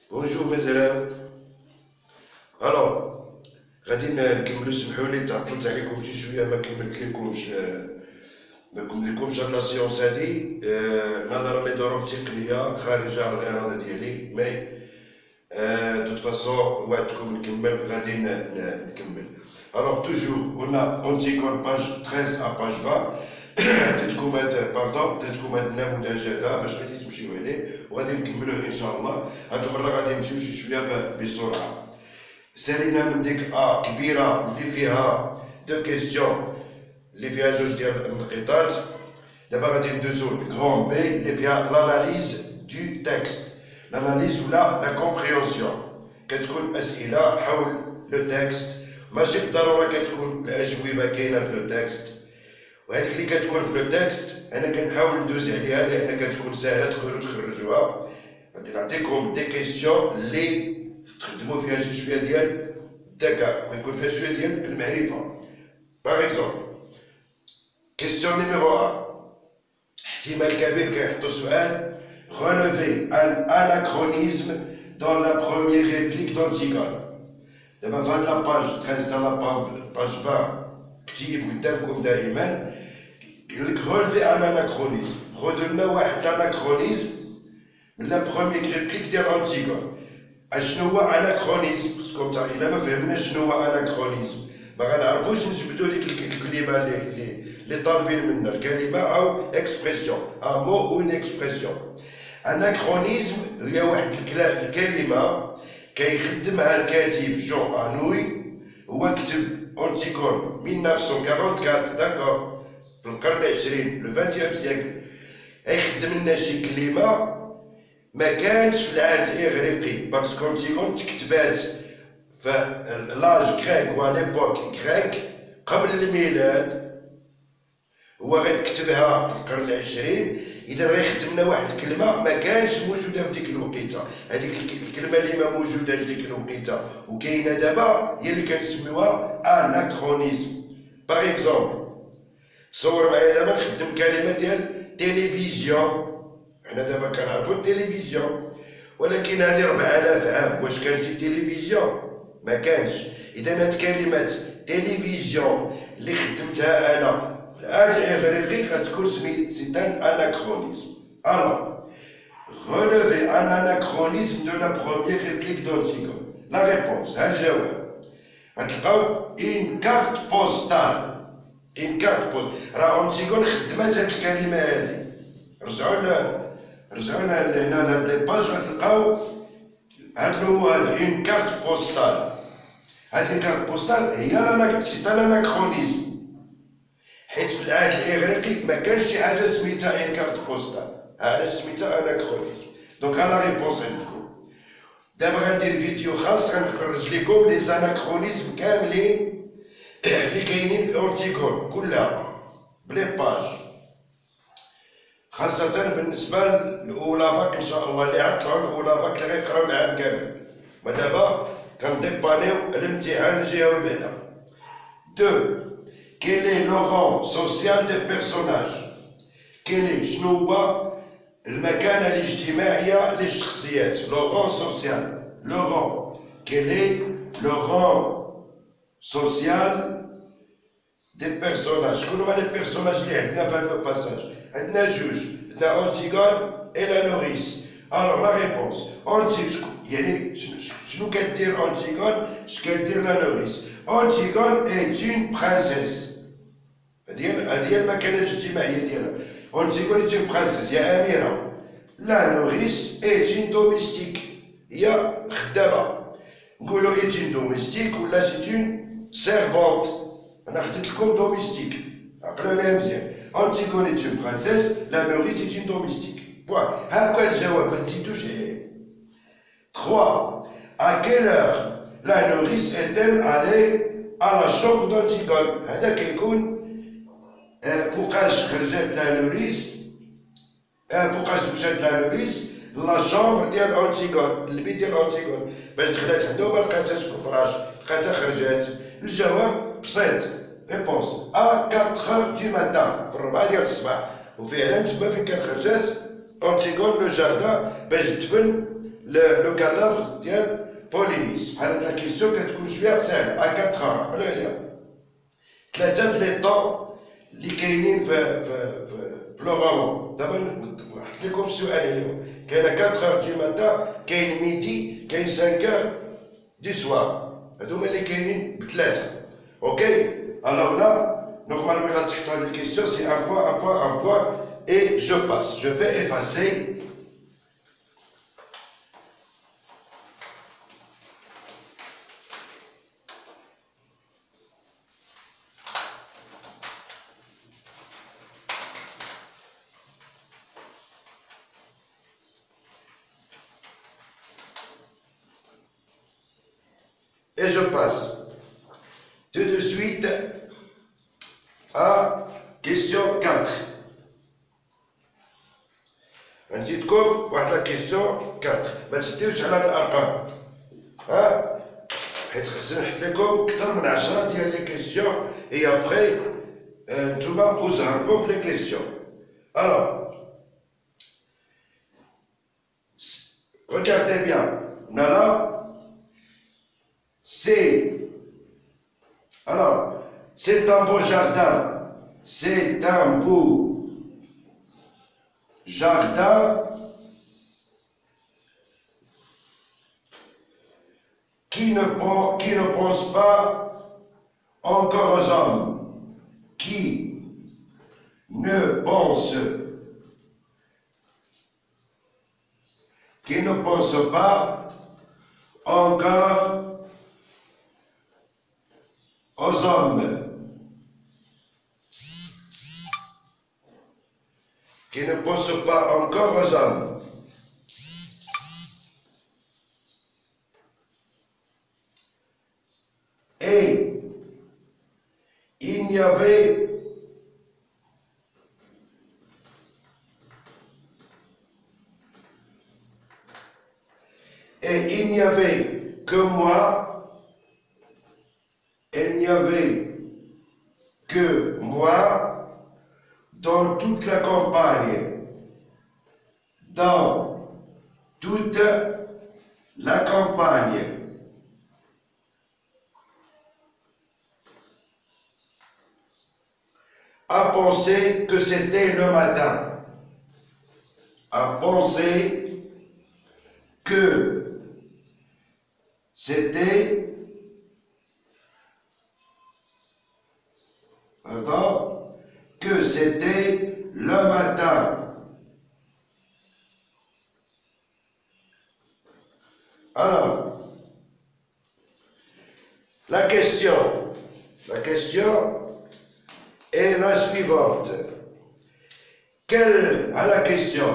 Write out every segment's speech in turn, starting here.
Bonjour mes élèves. Alors, غادي نكملوا. سمحوا لي تعطلت عليكم شي شويه، ما كملتلكمش هاد لا سيونس هادي نظرا لظروف تقنيه خارجه عن الاراده ديالي. مي دوت فاسون وعدتكم نكمل، غادي نكمل. Alors toujours on a Antigone page 13 à page 20. اديتكم هاد النموذج هذا باش غادي تمشيو عليه وغادي نكملوه ان شاء الله. هاد المره غادي نمشيو شي شويه بسرعه. سالينا من ديك كبيره اللي فيها دو كيستيون اللي فيها جوج ديال النقيطات. دابا غادي ندوزو لكرون بي اللي فيها لاناليز دو تكست، لاناليز ولا لا كومبريونسيون. كتكون اسئله حول لو تكست، ماشي بالضروره كتكون الاجوبه كاينه في لو تكست، وهذيك اللي كتكون في لو تكست انا كنحاول ندوز عليها لان كتكون ساهله تقدروا تخرجوها. غادي نعطيكم دي كيستيون اللي تخدموا فيها شي شويه ديال الذكاء ويكون فيها شويه ديال المعرفه. باغ اكزومبل كيستيون نيميرو 1، احتمال كبير كيحطوا سؤال relever un anachronisme dans la première réplique d'Antigone. دابا في هاد لاباج 13 تاع لاباج 20 كتيب قدامكم دائما يقول لك relever un anachronisme، خذوا لنا واحد الاناكرونيزم من لا بروميير ريبليك ديال أنتيغون. اشنو هو اناكرونيزم؟ خصكم تا الا ما فهمناش شنو هو اناكرونيزم ما غنعرفوش نجبدوا ديك الكلمه اللي طالبين منا، الكلمه او اكسبرسيون، ان مو او اون اكسبرسيون. اناكرونيزم هي واحد الكلمه كيخدمها الكاتب جون انوي. هو كتب أنتيغون 1944 داكور في القرن العشرين لو 20 سيكل. يخدم لنا شي كلمه ما كانش في العهد الاغريقي، باسكو أنتيغون تكتبات في لاج كريك و ليبوك كريك قبل الميلاد. هو غيكتبها في القرن العشرين، اذا غيخدم لنا واحد الكلمه ما كانش موجوده في ديك الوقيته. هذيك الكلمه اللي ما موجوده في ديك الوقيته وكاينه دابا هي اللي كنسميوها اناكرونيزم. باغ اكزومبل صور معايا دابا نخدم كلمه ديال تيليفزيون. حنا دابا كنعرفو التلفزيون، ولكن هذه 4000 عام واش كان شي تلفزيون؟ ما كانش. اذا هاد كلمه تلفزيون اللي خدمتها انا في العهد الاغريقي غتكون سميتها اناكرونيزم. الوغ relever un anachronisme de la première réplique d'Antigone. La réponse ها الجواب غتلقاو une carte postale. une carte postale راه أنتيغون خدمات هاد الكلمه هادي. رجعوا لهنا لهاد لي باج غتلقاو هاد هو اون كارت بوستال. هاد الكارت بوستال هي سي لاناكرونيزم، حيت في العهد الاغريقي ما كانش شي حاجه سميتها اون كارت بوستال، علاش سميتها اناكرونيزم. دونك ها لا ريبونس عندكم. دابا غندير فيديو خاص غنخرج لكم لي زاناكرونيزم كاملين اللي كاينين في أنتيغون كلها بلي باج، خاصة بالنسبة لأولى باك إن شاء الله اللي عطلعو الأولى باك اللي غيقراو العام كامل. ودابا كنديبانيو الامتحان الجهوي بعدا. دو كيل اي لو رون سوسيال دي بيرسوناج. شنو هو المكانة الاجتماعية للشخصيات؟ لو رون سوسيال، لو رون كيل اي لو رون سوسيال دي بيرسوناج. شكون هما لي بيرسوناج اللي عندنا في هاد لو باساج؟ عندنا جوج، عندنا أنتيغون et la nourrice. Alors la réponse يعني شنو كدير أنتيغون؟ اش كدير لا نوريس؟ أنتيغون est une princesse. هذه المكانة الاجتماعية ديالها. أنتيغون est une princesse، هي أميرة. لا نوريس est une domestique، هي خدامة. نقولو est une domestique ولا c'est une servante. أنا خديت لكم domestique، عقلوا عليها مزيان. Antigone est une princesse, la nourrice est une domestique. Point. هاكا الجواب ما تزيدوش عليه. 3. À quelle heure la nourrice est-elle allée à la chambre d'Antigone؟ هذا كيكون فوقاش خرجت لا نوريس، فوقاش مشات لا نوريس لا شامبر ديال أنتيغون، البيت ديال أنتيغون، باش دخلت عنده وما لقاتهاش في الفراش، لقاتها خرجت. الجواب بسيط. ريبونس à 4h du matin، في 4 ديال الصباح. وفعلا تما فين كان خرجت أنتيغون لو جاردان باش تدفن لو كادافر ديال بولينيس بحال هاد لا كيسيون كتكون شويه ساهله ا 4 ولا هي ثلاثه د لي طون اللي كاينين في لو غامون. دابا نحط لكم السؤال اليوم كاين 4 دو ماتان كاين ميدي كاين 5 دو سوار هادوما اللي كاينين بثلاثه اوكي. الوغ لا normalement la trajectoire des questions c'est un point et je passe. Je vais effacer et je passe tout de suite à question 4. نزيدكم واحد لا كيسيون 4 ما تسديوش على هاد الارقام ها حيت خصني نحط لكم اكثر من 10 ديال لي كيسيون اي ابخي نتوما وزهركم في لي كيسيون. الوغ regardez bien là c'est un beau jardin, c'est un beau jardin qui ne pense pas encore aux hommes, qui ne pense pas encore aux hommes, qui ne pense pas encore aux hommes. Et il n'y avait que moi, il n'y avait que moi dans toute la campagne, dans toute la campagne. À penser que c'était le matin, à penser que c'était le matin. Alors, la question est la suivante. Quelle est la question?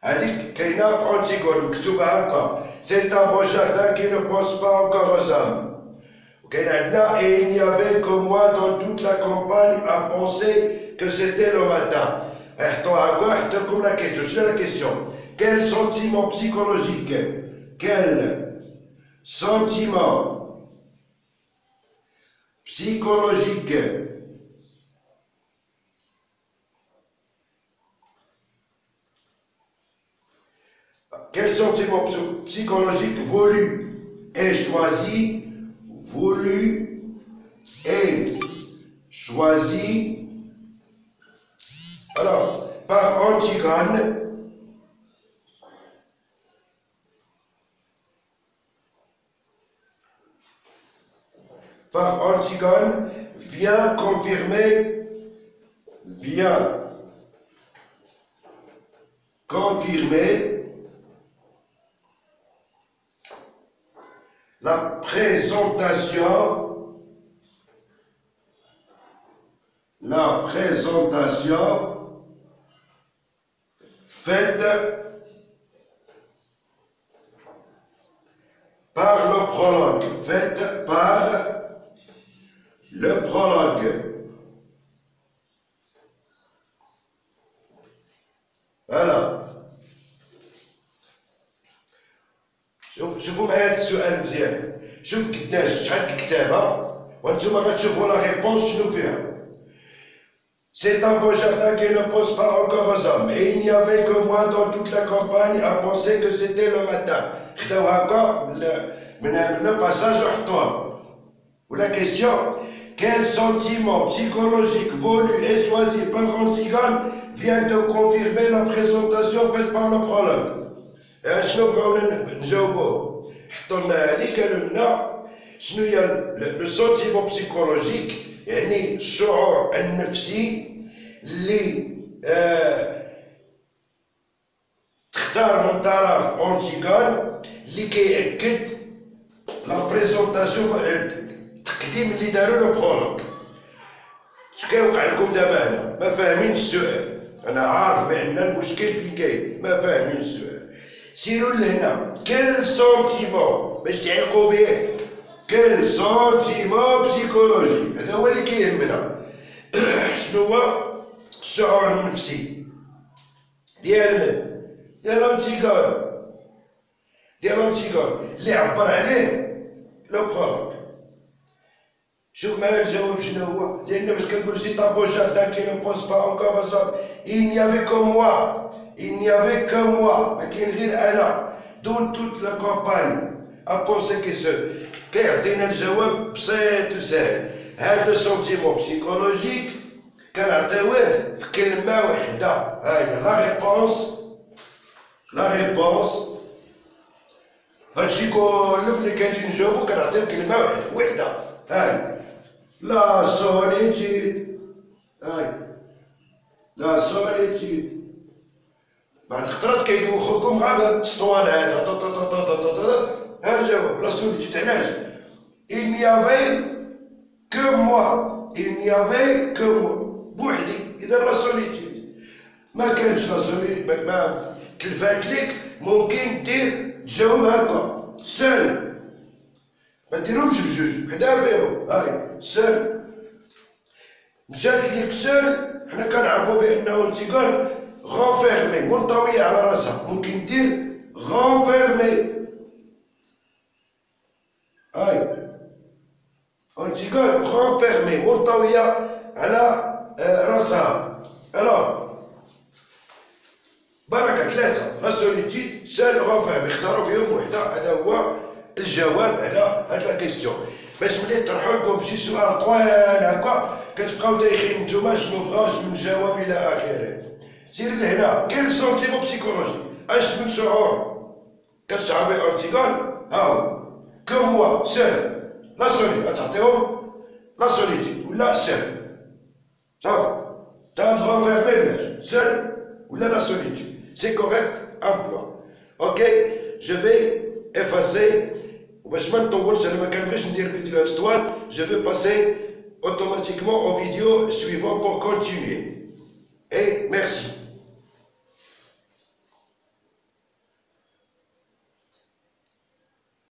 هذيك كاينه في أنتيغون مكتوبه هكا c'est un beau jardin qui ne pense pas encore aux hommes. وكاين عندنا et il n'y avait que moi dans toute la campagne à penser que c'était le matin. احطوها كاع حط لكم لا كيسيون. شنو لا كيسيون؟ quel sentiment psychologique quel sentiment psychologique voulu et choisi alors par Antigone vient confirmer la présentation faite par le prologue, Voilà. شوفوا معايا هاد السؤال مزيان. شوف قداش شحال الكتابة وانتم غتشوفوا لا ريبونس شنو فيها. C'est un beau jardin qui ne pense pas encore aux hommes. Et il n'y avait que moi dans toute la campagne à penser que c'était le matin. Le passage ou la question, quel sentiment psychologique voulu et choisi par Antigone vient de confirmer la présentation faite par le prologue. شنو بغاونا نجاوبوه؟ حطوا لنا هذيك قالوا لنا شنو هي لو سونتيمون بسيكولوجيك، يعني الشعور النفسي اللي تختار من طرف أنتيغون اللي كيأكد لا بريزونطاسيون، التقديم اللي داروا لو برولوج. اش كيوقع لكم دابا هنا؟ ما فاهمين السؤال. انا عارف بان المشكل فين كاين، ما فاهمين السؤال. سيروا لهنا كل سونتيمون باش تعيقوا به، كل سونتيمون بسيكولوجي، هذا هو اللي كيهمنا. شنو هو الشعور النفسي ديال أنتيغون اللي عبر عليه لو برولوج. شوف معايا الجواب شنو هو، لأن باش كنقول سي طابو جاردان كي نو بونس با أونكور aux hommes، il n'y avait que moi، il n'y avait que moi، ما كاين غير أنا dans toute la campagne à penser que ce كيعطينا الجواب بسيط وسهل. هذا لو سونتيمون بسيكولوجيك كنعطيوه في كلمة وحدة، هاهي لا ريبونس. هادشي كله ملي كنجي نجاوبو كنعطيو كلمة وحدة، هاي لا سوليتيد، هاي لا سوليتيد. بعد خطرات كيدوخوكم مع هاد الاسطوانة هذا ها الجواب لا سوليتيد. علاش؟ il n'y avait que moi، il n'y avait que moi، بوحدي. إذا لا سوليتيد ما كانش لا سوليتيد، ما تلفات ليك ممكن دير تجاوب هكا سال، ما ديرهمش بجوج حدا فيهم. هاي سال مشات ليك سال، حنا كنعرفو بأنه أنتيغون غونفيرمي منطوية على راسها، ممكن دير غونفيرمي. هاي أنتيغون غونفيرمي منطوية على راسها. ألوغ بركة ثلاثة لا سوليتيد سال غونفيرمي، اختاروا فيهم وحدة. هذا هو الجواب على هاد لا كيستيون. باش ملي طرحوا لكم شي سؤال طوال هكا كتبقاو دايخين نتوما شنو بغاو شنو الجواب الى اخره. سير لهنا كاين سونتيمون بسيكولوجي، اش من شعور كتشعر به أنتيغون؟ هاهو كو موا سال لا سوليتيد، تعطيهم لا سوليتيد ولا سال صافي. تا غونفيرمي بلاش سال ولا لا solitude. C'est correct, un point. Ok, je vais effacer. Je vais passer automatiquement aux vidéos suivantes pour continuer. Et merci.